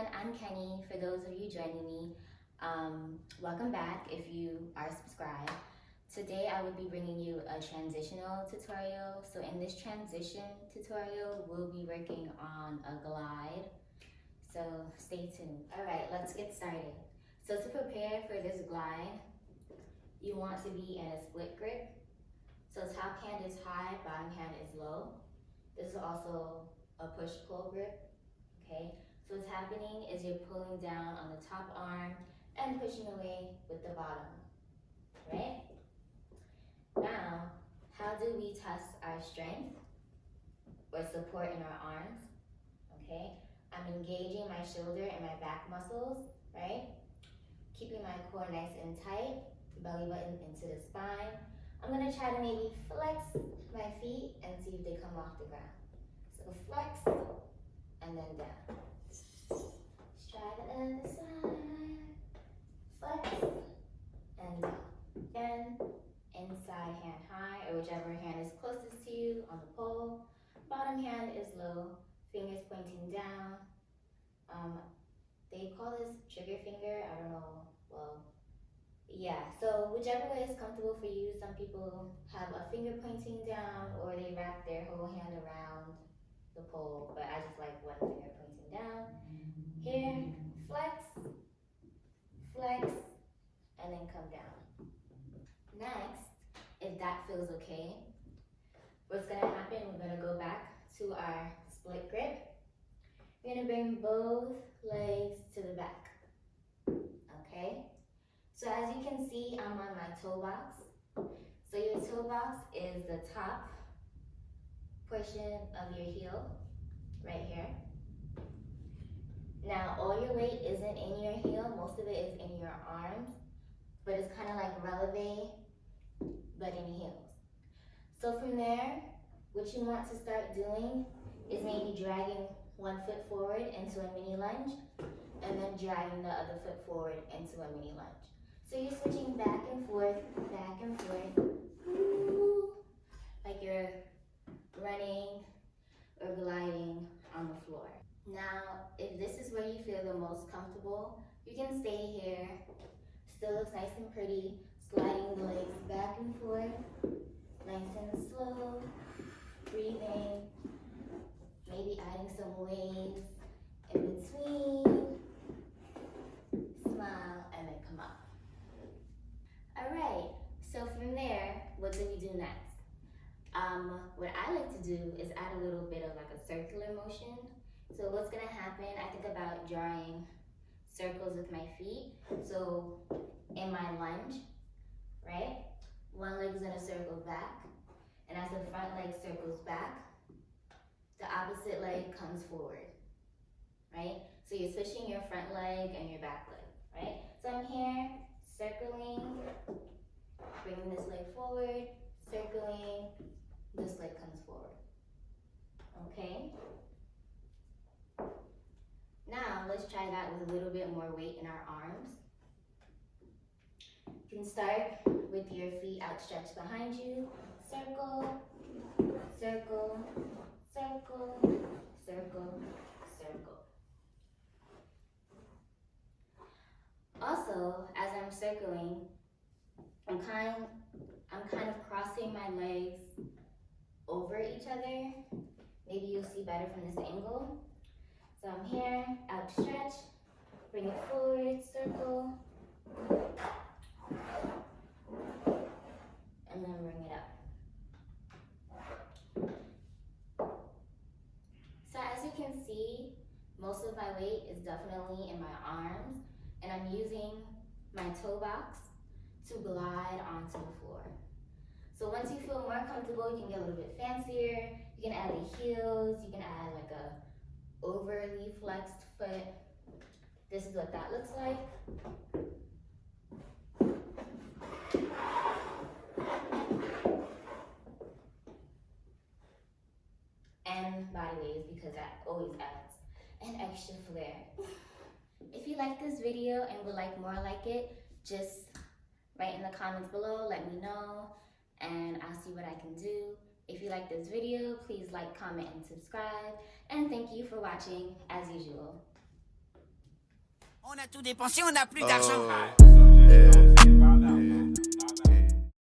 everyone, I'm Kenny. For those of you joining me, welcome back if you are subscribed. Today I will be bringing you a transitional tutorial. So in this transition tutorial, we'll be working on a glide. So stay tuned. All right, let's get started. So to prepare for this glide, you want to be in a split grip. So top hand is high, bottom hand is low. This is also a push-pull grip, okay? So what's happening is you're pulling down on the top arm and pushing away with the bottom, right? Now, how do we test our strength or support in our arms, okay? I'm engaging my shoulder and my back muscles, right? Keeping my core nice and tight, belly button into the spine. I'm gonna try to maybe flex my feet and see if they come off the ground. So flex and then down. Let's try the other side. Flex and down. Again, inside hand high, or whichever hand is closest to you on the pole. Bottom hand is low, fingers pointing down. They call this trigger finger, I don't know, well, yeah, so whichever way is comfortable for you. Some people have a finger pointing down or they wrap their whole hand around the pole, but I just like one finger pointing down. Here, flex, flex, and then come down. Next, if that feels okay, what's gonna happen, we're gonna go back to our split grip. We're gonna bring both legs to the back, okay? So as you can see, I'm on my toe box. So your toe box is the top portion of your heel, right here. Now, all your weight isn't in your heel, most of it is in your arms, but it's kind of like releve, but in heels. So from there, what you want to start doing is maybe dragging one foot forward into a mini lunge, and then dragging the other foot forward into a mini lunge. So you're switching back and forth, like you're running or gliding on the floor. Now, if this is where you feel the most comfortable, you can stay here. Still looks nice and pretty, sliding the legs back and forth, nice and slow, breathing, maybe adding some waves in between, smile, and then come up. All right, so from there, what do we do next? What I like to do is add a little bit of like a circular motion. So what's gonna happen, I think about drawing circles with my feet. So in my lunge, right? One leg is gonna circle back, and as the front leg circles back, the opposite leg comes forward, right? So you're switching your front leg and your back leg, right? So I'm here, circling, bringing this leg forward, circling, this leg comes forward, okay? Now, let's try that with a little bit more weight in our arms. You can start with your feet outstretched behind you. Circle, circle, circle, circle, circle. Also, as I'm circling, I'm kind of crossing my legs over each other. Maybe you'll see better from this angle. So I'm here, outstretched, bring it forward, circle, and then bring it up. So as you can see, most of my weight is definitely in my arms, and I'm using my toe box to glide onto the floor. So once you feel more comfortable, you can get a little bit fancier. You can add the heels, you can add like a overly flexed foot. This is what that looks like. And body waves, because that always adds an extra flair. If you like this video and would like more like it, just write in the comments below, let me know, and I'll see what I can do. If you like this video, please like, comment, and subscribe. And thank you for watching as usual. On a tout dépensé, on n'a plus d'argent. Oh, yeah.